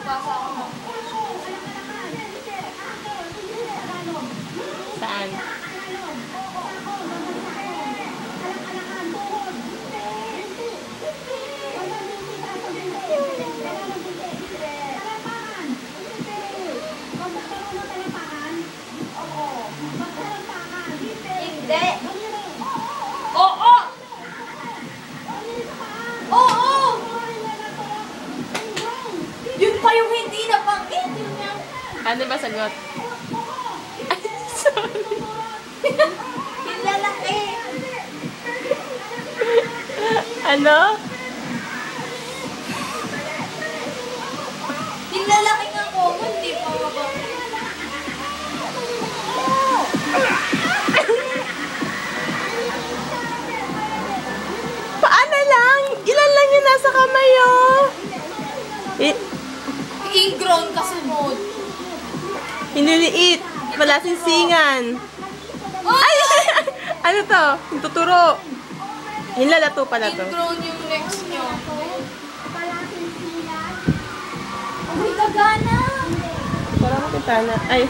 Basa ako ng Saan? Hindi. Oo! Oo! Yun pa yung hindi nabanggit. Yun yan. Ano ba sagot? Ay, sorry. Yung lalaki. Ano? Yung lalaki nga ko, hindi pa mabanggit. Paano lang? Ilan lang yung nasa kamay, oh? Ingrown kasunod. Hindi liit. Wala singsingan. Ay! Ano to? Yung tuturo. Hinlalato pala to. Ingrown yung next nyo. Uy, gagana! Parang makita na. Ay.